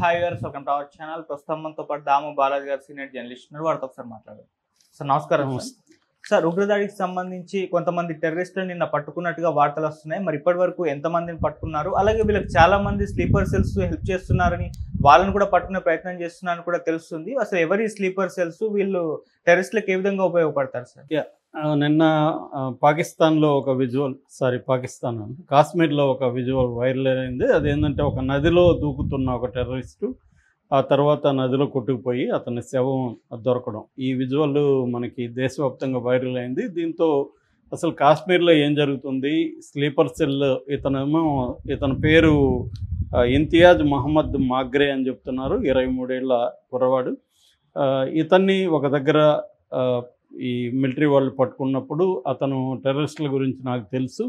Hi viewers, welcome to our channel. ప్రస్తుతం మనతో పాటు దాము బాలాజీ గారు సీనియర్ జర్నలిస్ట్ ఉన్నారు. వారితో ఒకసారి మాట్లాడారు. సార్ నమస్కారం. సార్, ఉగ్రదాడికి సంబంధించి కొంతమంది టెర్రరిస్టులు నిన్న పట్టుకున్నట్టుగా వార్తలు వస్తున్నాయి. మరి ఇప్పటి వరకు ఎంతమందిని పట్టుకున్నారు, అలాగే వీళ్ళకి చాలా మంది స్లీపర్ సెల్స్ హెల్ప్ చేస్తున్నారని, వాళ్ళని కూడా పట్టుకునే ప్రయత్నం చేస్తున్నారని కూడా తెలుస్తుంది. అసలు ఎవరి స్లీపర్ సెల్స్, వీళ్ళు టెర్రరిస్టులకు ఏ విధంగా ఉపయోగపడతారు సార్? నిన్న పాకిస్తాన్లో ఒక కాశ్మీర్లో ఒక విజువల్ వైరల్ అయింది. అదేంటంటే ఒక నదిలో దూకుతున్న ఒక టెర్రరిస్టు ఆ తర్వాత నదిలో కొట్టుకుపోయి అతని శవం దొరకడం, ఈ విజువల్ మనకి దేశవ్యాప్తంగా వైరల్ అయింది. దీంతో అసలు కాశ్మీర్లో ఏం జరుగుతుంది, స్లీపర్ సెల్ ఇతని పేరు ఇంతియాజ్ మహమ్మద్ మాగ్రే అని చెప్తున్నారు, 23 ఏళ్ల కుర్రవాడు. ఇతన్ని ఒక దగ్గర ఈ మిలిటరీ వాళ్ళు పట్టుకున్నప్పుడు అతను టెర్రరిస్టుల గురించి నాకు తెలుసు,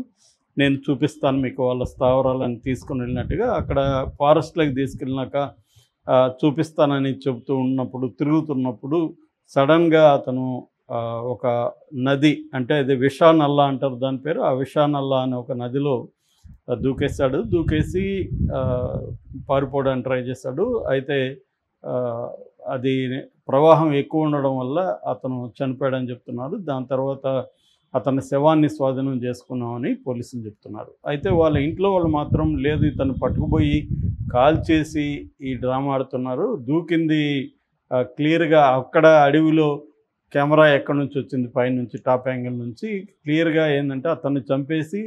నేను చూపిస్తాను మీకు వాళ్ళ స్థావరాలను తీసుకుని వెళ్ళినట్టుగా అక్కడ ఫారెస్ట్లోకి తీసుకెళ్ళినాక చూపిస్తానని తిరుగుతున్నప్పుడు సడన్గా అతను ఒక నది, అంటే అది విషానల్లా అంటారు దాని పేరు, ఆ విషానల్లా అనే ఒక నదిలో దూకేసి పారిపోవడానికి ట్రై చేశాడు. అయితే అది ప్రవాహం ఎక్కువ ఉండడం వల్ల అతను చనిపోయాడని చెప్తున్నారు. దాని తర్వాత అతని శవాన్ని స్వాధీనం చేసుకున్నామని పోలీసులు చెప్తున్నారు. అయితే వాళ్ళ ఇంట్లో వాళ్ళు మాత్రం లేదు, ఇతను పట్టుకుపోయి కాల్ చేసి ఈ డ్రామా ఆడుతున్నారు. దూకింది క్లియర్గా అక్కడ అడవిలో కెమెరా ఎక్కడి నుంచి వచ్చింది, పైనుంచి టాప్ యాంగిల్ నుంచి క్లియర్గా ఏంటంటే అతన్ని చంపేసి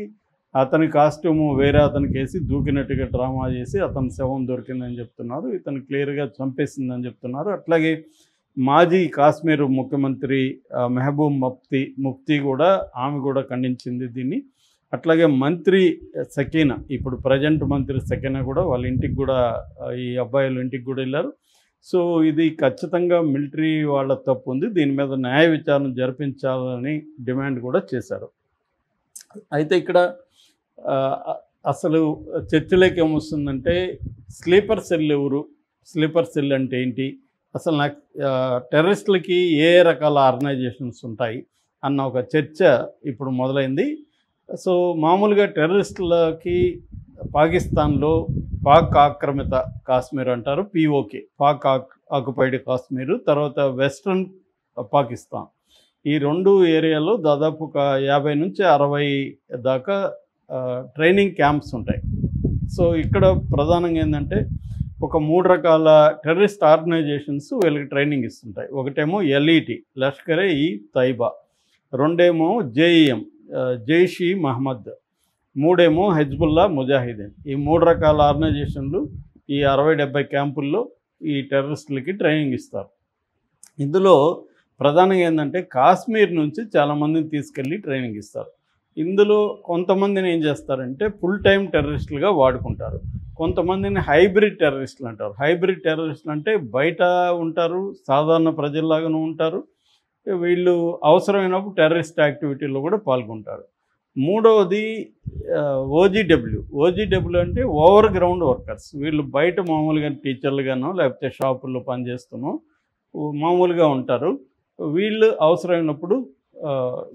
అతని కాస్ట్యూము వేరే అతనికి వేసి దూకినట్టుగా డ్రామా చేసి అతని శవం దొరికిందని చెప్తున్నారు. ఇతను క్లియర్గా చంపేసిందని చెప్తున్నారు. అట్లాగే మాజీ కాశ్మీర్ ముఖ్యమంత్రి మెహబూబ్ ముఫ్తీ కూడా ఆమె కూడా ఖండించింది దీన్ని. అట్లాగే మంత్రి సకీనా, ఇప్పుడు ప్రజెంట్ మంత్రి సకీనా కూడా వాళ్ళ ఇంటికి కూడా, ఈ అబ్బాయిల ఇంటికి కూడా వెళ్ళారు. సో ఇది ఖచ్చితంగా మిలిటరీ వాళ్ళ తప్పు ఉంది, దీని మీద న్యాయ విచారణ జరిపించాలని డిమాండ్ కూడా చేశారు. అయితే ఇక్కడ అసలు చర్చలోకి ఏమొస్తుందంటే స్లీపర్ సెల్ ఎవరు, స్లీపర్ సెల్ అంటే ఏంటి, అసలు నాకు టెర్రరిస్టులకి ఏ రకాల ఆర్గనైజేషన్స్ ఉంటాయి అన్న ఒక చర్చ ఇప్పుడు మొదలైంది. సో మామూలుగా టెర్రరిస్టులకి పాకిస్తాన్లో పాక్ ఆక్రమిత కాశ్మీర్ అంటారు, POK, పాక్ ఆక్యుపైడ్ కాశ్మీరు, తర్వాత వెస్ట్రన్ పాకిస్తాన్, ఈ రెండు ఏరియాలో దాదాపు ఒక 50 నుంచి 60 దాకా ట్రైనింగ్ క్యాంప్స్ ఉంటాయి. సో ఇక్కడ ప్రధానంగా ఏంటంటే ఒక 3 రకాల టెర్రరిస్ట్ ఆర్గనైజేషన్స్ వీళ్ళకి ట్రైనింగ్ ఇస్తుంటాయి. ఒకటేమో LET, లష్కర్-e-తైబా, రెండేమో JEM, జైష్-ఈ-మహమ్మద్, మూడేమో హెజ్బుల్లా ముజాహిదీన్. ఈ 3 రకాల ఆర్గనైజేషన్లు ఈ 60-70 క్యాంపుల్లో ఈ టెర్రరిస్టులకి ట్రైనింగ్ ఇస్తారు. ఇందులో ప్రధానంగా ఏంటంటే కాశ్మీర్ నుంచి చాలామందిని తీసుకెళ్ళి ట్రైనింగ్ ఇస్తారు. ఇందులో కొంతమందిని ఏం చేస్తారంటే ఫుల్ టైం టెర్రరిస్టులుగా వాడుకుంటారు, కొంతమందిని హైబ్రిడ్ టెర్రరిస్టులు అంటారు. హైబ్రిడ్ టెర్రరిస్టులు అంటే బయట ఉంటారు, సాధారణ ప్రజల్లాగానే ఉంటారు, వీళ్ళు అవసరమైనప్పుడు టెర్రరిస్ట్ యాక్టివిటీలో కూడా పాల్గొంటారు. మూడవది OGW అంటే ఓవర్ గ్రౌండ్ వర్కర్స్. వీళ్ళు బయట మామూలుగా టీచర్లుగానో లేకపోతే షాపుల్లో పనిచేస్తూనో మామూలుగా ఉంటారు. వీళ్ళు అవసరమైనప్పుడు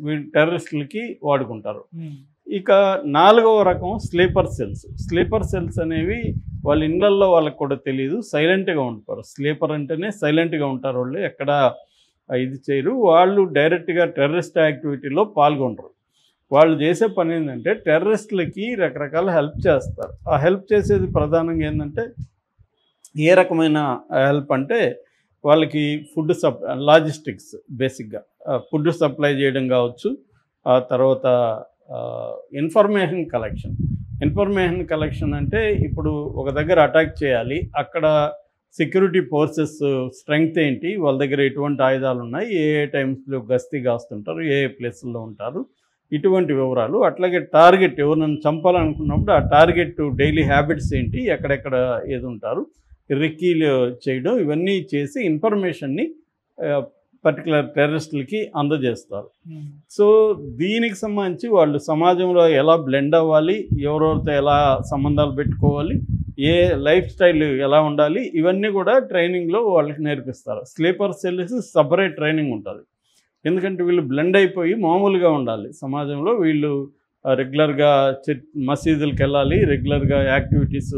వీళ్ళు టెర్రరిస్టులకి వాడుకుంటారు. ఇక 4వ రకం స్లీపర్ సెల్స్. స్లీపర్ సెల్స్ అనేవి వాళ్ళ ఇళ్ళల్లో వాళ్ళకి కూడా తెలియదు, సైలెంట్గా ఉంటారు. స్లీపర్ అంటేనే సైలెంట్గా ఉంటారు, వాళ్ళు ఎక్కడ ఇది చేయరు, వాళ్ళు డైరెక్ట్గా టెర్రరిస్ట్ యాక్టివిటీలో పాల్గొనరు. వాళ్ళు చేసే పని ఏంటంటే టెర్రరిస్టులకి రకరకాల హెల్ప్ చేస్తారు. ఆ హెల్ప్ చేసేది ప్రధానంగా ఏంటంటే ఏ రకమైన హెల్ప్ అంటే వాళ్ళకి ఫుడ్ లాజిస్టిక్స్, బేసిక్గా ఫుడ్ సప్లై చేయడం కావచ్చు, ఆ తర్వాత ఇన్ఫర్మేషన్ కలెక్షన్ అంటే ఇప్పుడు ఒక దగ్గర అటాక్ చేయాలి, అక్కడ సెక్యూరిటీ ఫోర్సెస్ స్ట్రెంగ్త్ ఏంటి, వాళ్ళ దగ్గర ఎటువంటి ఆయుధాలు ఉన్నాయి, ఏ టైమ్స్లో గస్తీ కాస్తుంటారు, ఏ ప్లేసుల్లో ఉంటారు, ఇటువంటి వివరాలు. అట్లాగే టార్గెట్, ఎవరినైనా చంపాలనుకున్నప్పుడు ఆ టార్గెట్ డైలీ హ్యాబిట్స్ ఏంటి, ఎక్కడెక్కడ ఏది ఉంటారు, రెక్కీలు చేయడం, ఇవన్నీ చేసి ఇన్ఫర్మేషన్ని పర్టికులర్ టెర్రరిస్టులకి అందజేస్తారు. సో దీనికి సంబంధించి వాళ్ళు సమాజంలో ఎలా బ్లెండ్ అవ్వాలి, ఎవరెవరితో ఎలా సంబంధాలు పెట్టుకోవాలి, ఏ లైఫ్ స్టైల్ ఎలా ఉండాలి, ఇవన్నీ కూడా ట్రైనింగ్లో వాళ్ళకి నేర్పిస్తారు. స్లీపర్ సెల్స్ సపరేట్ ట్రైనింగ్ ఉంటుంది, ఎందుకంటే వీళ్ళు బ్లెండ్ అయిపోయి మామూలుగా ఉండాలి సమాజంలో, వీళ్ళు రెగ్యులర్గా మసీదులకు వెళ్ళాలి, రెగ్యులర్గా యాక్టివిటీస్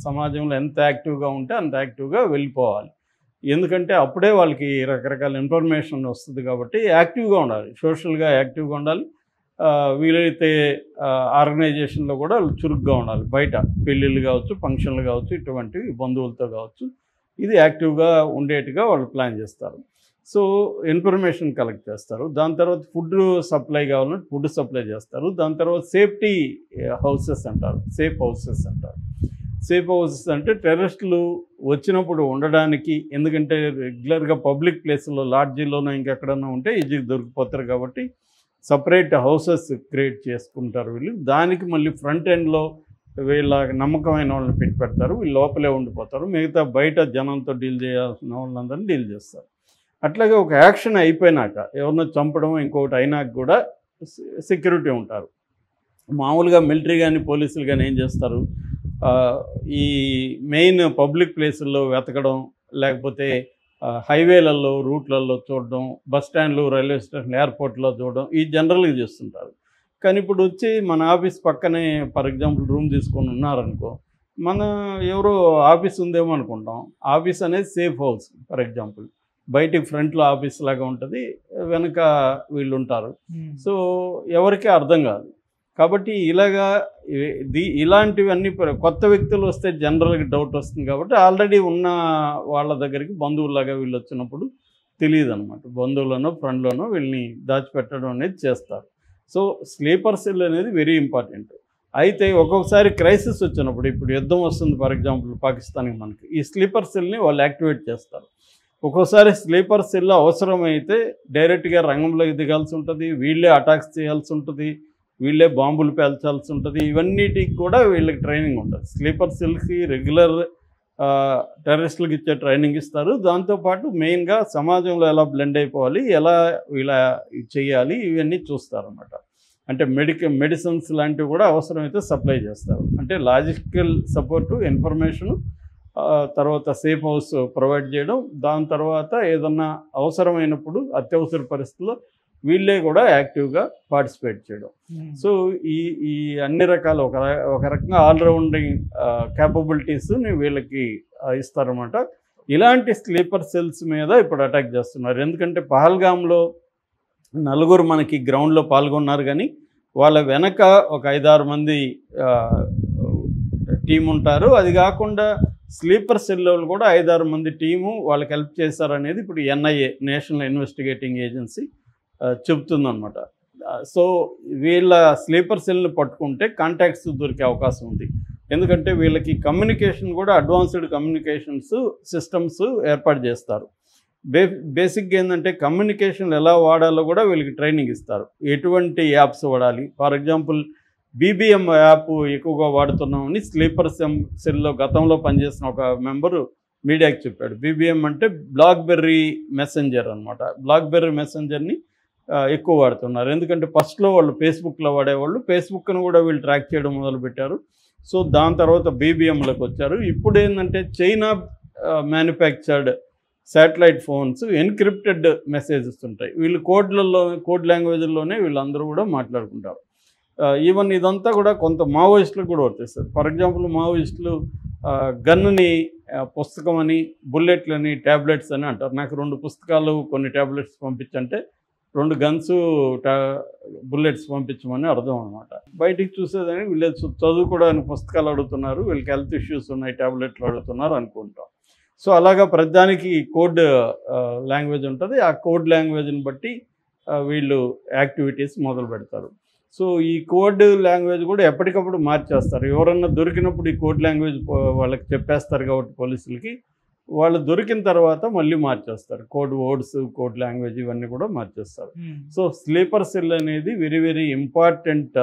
సమాజంలో ఎంత యాక్టివ్గా ఉంటే అంత యాక్టివ్గా వెళ్ళిపోవాలి. ఎందుకంటే అప్పుడే వాళ్ళకి రకరకాల ఇన్ఫర్మేషన్ వస్తుంది కాబట్టి యాక్టివ్గా ఉండాలి, సోషల్గా యాక్టివ్గా ఉండాలి. వీలైతే ఆర్గనైజేషన్లో కూడా చురుగ్గా ఉండాలి. బయట పెళ్ళిళ్ళు కావచ్చు, ఫంక్షన్లు కావచ్చు, ఇటువంటివి బంధువులతో కావచ్చు, ఇది యాక్టివ్గా ఉండేట్టుగా వాళ్ళు ప్లాన్ చేస్తారు. సో ఇన్ఫర్మేషన్ కలెక్ట్ చేస్తారు. దాని తర్వాత ఫుడ్ సప్లై కావాలంటే ఫుడ్ సప్లై చేస్తారు. దాని తర్వాత సేఫ్టీ హౌసెస్ అంటారు, సేఫ్ హౌసెస్ అంటారు. సేఫ్ హౌసెస్ అంటే టెర్రరిస్టులు వచ్చినప్పుడు ఉండడానికి, ఎందుకంటే రెగ్యులర్గా పబ్లిక్ ప్లేస్లో లాడ్జీలోనో ఇంకెక్కడన్నా ఉంటే ఈజీగా దొరికిపోతారు కాబట్టి సపరేట్ హౌసెస్ క్రియేట్ చేసుకుంటారు వీళ్ళు. దానికి మళ్ళీ ఫ్రంట్ ఎండ్లో వీళ్ళ నమ్మకమైన వాళ్ళని పెడతారు. వీళ్ళు లోపలే ఉండిపోతారు, మిగతా బయట జనంతో డీల్ చేయాల్సిన వాళ్ళందరినీ డీల్ చేస్తారు. అట్లాగే ఒక యాక్షన్ అయిపోయినాక, ఎవరినో చంపడం ఇంకొకటి అయినాక కూడా సెక్యూరిటీ ఉంటారు. మామూలుగా మిలిటరీ కానీ పోలీసులు కానీ ఏం చేస్తారు, ఈ మెయిన్ పబ్లిక్ ప్లేసుల్లో వెతకడం, లేకపోతే హైవేలలో రూట్లలో చూడడం, బస్ స్టాండ్లు, రైల్వే స్టేషన్, ఎయిర్పోర్ట్లో చూడడం, ఈ జనరల్గా చేస్తుంటారు. కానీ ఇప్పుడు వచ్చి మన ఆఫీస్ పక్కనే ఫర్ ఎగ్జాంపుల్ రూమ్ తీసుకొని ఉన్నారనుకో, మన ఎవరో ఆఫీస్ ఉందేమో అనుకుంటాం. ఆఫీస్ అనేది సేఫ్ హౌస్. ఫర్ ఎగ్జాంపుల్ బయటికి ఫ్రంట్లో ఆఫీస్ లాగా ఉంటుంది, వెనక వీళ్ళు ఉంటారు. సో ఎవరికీ అర్థం కాదు. కాబట్టి ఇలాంటివన్నీ కొత్త వ్యక్తులు వస్తే జనరల్గా డౌట్ వస్తుంది. కాబట్టి ఆల్రెడీ ఉన్న వాళ్ళ దగ్గరికి బంధువులాగా వీళ్ళు వచ్చినప్పుడు తెలియదు అనమాట, బంధువులను ఫ్రెండ్లోనో వీళ్ళని దాచిపెట్టడం అనేది చేస్తారు. సో స్లీపర్ సెల్ అనేది వెరీ ఇంపార్టెంట్. అయితే ఒక్కొక్కసారి క్రైసిస్ వచ్చినప్పుడు, ఇప్పుడు యుద్ధం వస్తుంది ఫర్ ఎగ్జాంపుల్ పాకిస్తాన్కి, మనకి ఈ స్లీపర్ సెల్ని వాళ్ళు యాక్టివేట్ చేస్తారు. ఒక్కోసారి స్లీపర్ సెల్ అవసరమైతే డైరెక్ట్గా రంగంలోకి దిగాల్సి ఉంటుంది, వీళ్ళే అటాక్స్ చేయాల్సి ఉంటుంది, వీళ్ళే బాంబులు పేల్చాల్సి ఉంటుంది. ఇవన్నిటికి కూడా వీళ్ళకి ట్రైనింగ్ ఉంటుంది. స్లీపర్ సెల్కి రెగ్యులర్ టెర్రరిస్టులకు ఇచ్చే ట్రైనింగ్ ఇస్తారు. దాంతోపాటు మెయిన్గా సమాజంలో ఎలా బ్లెండ్ అయిపోవాలి, ఎలా ఇలా చేయాలి, ఇవన్నీ చూస్తారన్నమాట. అంటే మెడిసిన్స్ లాంటివి కూడా అవసరమైతే సప్లై చేస్తారు. అంటే లాజిస్టికల్ సపోర్టు, ఇన్ఫర్మేషను, తర్వాత సేఫ్ హౌస్ ప్రొవైడ్ చేయడం, దాని తర్వాత ఏదన్నా అవసరమైనప్పుడు అత్యవసర పరిస్థితుల్లో వీళ్ళే కూడా యాక్టివ్గా పార్టిసిపేట్ చేయడం. సో ఈ అన్ని రకాల ఒక రకంగా ఆల్రౌండింగ్ క్యాపబిలిటీస్ని వీళ్ళకి ఇస్తారన్నమాట. ఇలాంటి స్లీపర్ సెల్స్ మీద ఇప్పుడు అటాక్ చేస్తున్నారు. ఎందుకంటే పహల్గామ్లో 4 మనకి గ్రౌండ్లో పాల్గొన్నారు, కానీ వాళ్ళ వెనక ఒక 5-6 మంది టీం ఉంటారు. అది కాకుండా స్లీపర్ సెల్లో కూడా 5-6 మంది టీము వాళ్ళకి హెల్ప్ చేశారనేది ఇప్పుడు NIA, నేషనల్ ఇన్వెస్టిగేటింగ్ ఏజెన్సీ చెబుతుందన్నమాట. సో వీళ్ళ స్లీపర్ సెల్ని పట్టుకుంటే కాంటాక్ట్స్ దొరికే అవకాశం ఉంది. ఎందుకంటే వీళ్ళకి కమ్యూనికేషన్ కూడా అడ్వాన్స్డ్ కమ్యూనికేషన్స్ సిస్టమ్స్ ఏర్పాటు చేస్తారు. బేసిక్గా ఏంటంటే కమ్యూనికేషన్ ఎలా వాడాలో కూడా వీళ్ళకి ట్రైనింగ్ ఇస్తారు. ఎటువంటి యాప్స్ వాడాలి, ఫర్ ఎగ్జాంపుల్ BBM యాప్ ఎక్కువగా వాడుతున్నామని స్లీపర్ సెల్లో గతంలో పనిచేసిన ఒక మెంబరు మీడియాకి చెప్పాడు. BBM అంటే బ్లాక్బెర్రీ మెసెంజర్ అనమాట. బ్లాక్బెర్రీ మెసెంజర్ని ఎక్కువ వాడుతున్నారు. ఎందుకంటే ఫస్ట్లో వాళ్ళు ఫేస్బుక్లో వాడేవాళ్ళు, ఫేస్బుక్ను కూడా వీళ్ళు ట్రాక్ చేయడం మొదలుపెట్టారు. సో దాని తర్వాత BBMలకు వచ్చారు. ఇప్పుడు ఏంటంటే China manufactured satellite phones encrypted messages ఉంటాయి. వీళ్ళు కోడ్ లాంగ్వేజ్లోనే వీళ్ళందరూ కూడా మాట్లాడుకుంటారు. ఈవెన్ ఇదంతా కూడా కొంత మావోయిస్టులకు కూడా వర్తిస్తుంది. ఫర్ ఎగ్జాంపుల్ మావోయిస్టులు గన్నుని పుస్తకం అని, బుల్లెట్లని ట్యాబ్లెట్స్ అని అంటారు. నాకు 2 పుస్తకాలు కొన్ని ట్యాబ్లెట్స్ పంపించంటే 2 గన్స్ బుల్లెట్స్ పంపించమని అర్థం అనమాట. బయటికి చూసేదని వీళ్ళు చదువుకోవడానికి పుస్తకాలు అడుగుతున్నారు, వీళ్ళకి హెల్త్ ఇష్యూస్ ఉన్నాయి, ట్యాబ్లెట్లు అడుగుతున్నారు అనుకుంటాం. సో అలాగా ప్రతిదానికి కోడ్ లాంగ్వేజ్ ఉంటుంది. ఆ కోడ్ లాంగ్వేజ్ని బట్టి వీళ్ళు యాక్టివిటీస్ మొదలు పెడతారు. సో ఈ కోడ్ లాంగ్వేజ్ కూడా ఎప్పటికప్పుడు మార్చేస్తారు. ఎవరన్నా దొరికినప్పుడు ఈ కోడ్ లాంగ్వేజ్ వాళ్ళకి చెప్పేస్తారు కాబట్టి పోలీసులకి, వాళ్ళు దొరికిన తర్వాత మళ్ళీ మార్చేస్తారు. కోడ్ వర్డ్స్, కోడ్ లాంగ్వేజ్ ఇవన్నీ కూడా మార్చేస్తారు. సో స్లీపర్ సెల్ అనేది వెరీ వెరీ ఇంపార్టెంట్